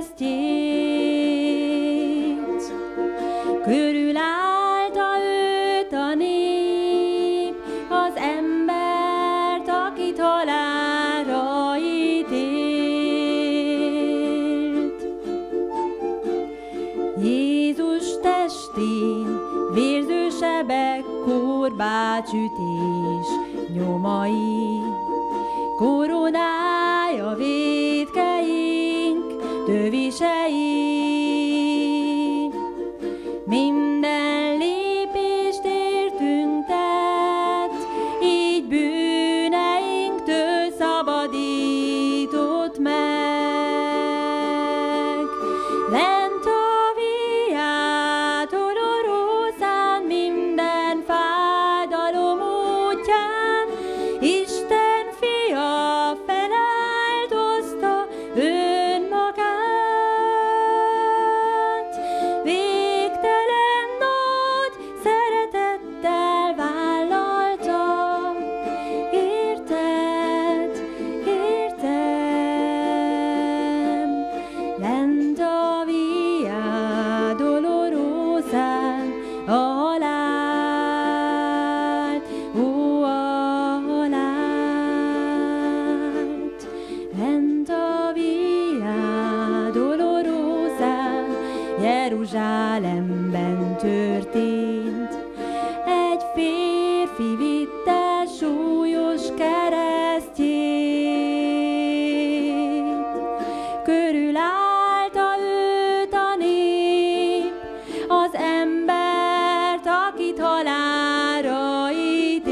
keresztjét. Körülállta őt a nép, az embert, akit halálra ítélt. Jézus testén vérző sebek, korbácsütés nyomai, koronája vétkeink tövisei. Minden lépést értünk tett, így bűneinktől szabadított meg. Lent a Via Dolorosán, minden fájdalom útján, Isten fia feláldozta önmagát. Végtelen nagy szeretettel vállalta. Érted, értem, lent a Via Dolorosán a halált, ó, a halált. Lent a Via Dolorosán, Jeruzsálemben történt. Egy férfi vitte súlyos keresztjét. Körülállta őt a nép, az embert, akit halálra ítélt.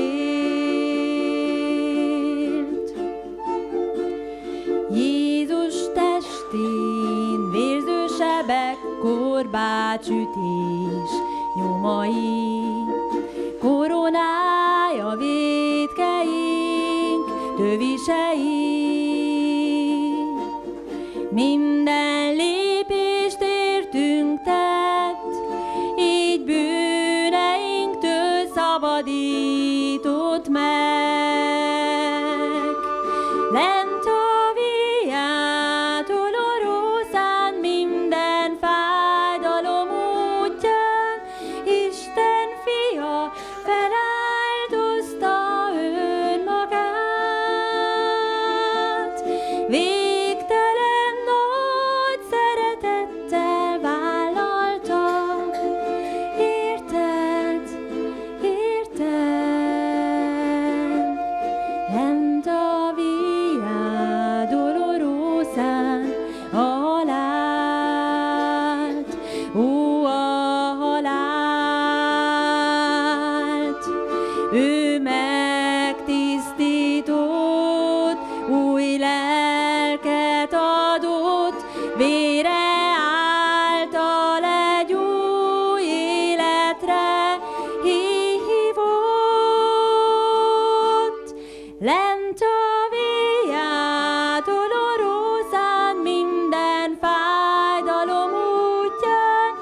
Jézus testén vérző sebek, korbácsütés nyomai, koronája vétkeink tövisei. Minden lépést értünk tett, így bűneinktől szabadított meg. Lent a Via Dolorosán, minden fájdalom útján, Isten fia feláldozta önmagát. Végtelen nagy szeretettel vállalta. Érted, értem, lent a Via Dolorosán a halált, ó, a halált. Ő megtisztított, új lelket adott, vére által egy új életre hívott. Lent a Via Dolorosán, minden fájdalom útján,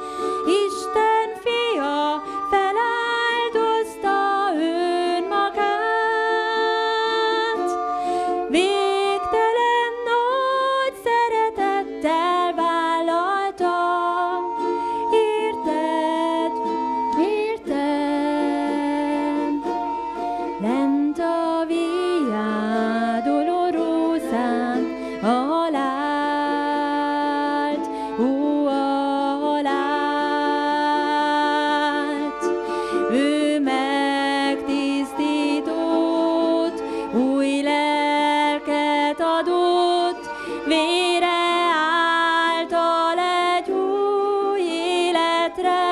Isten fia feláldozta önmagát. Végtelen nagy szeretettel vállalta. Érted, értem, lent a Via Dolorosán a halált, ó, a halált. Ő megtisztított, új lelket adott, vére által egy új életre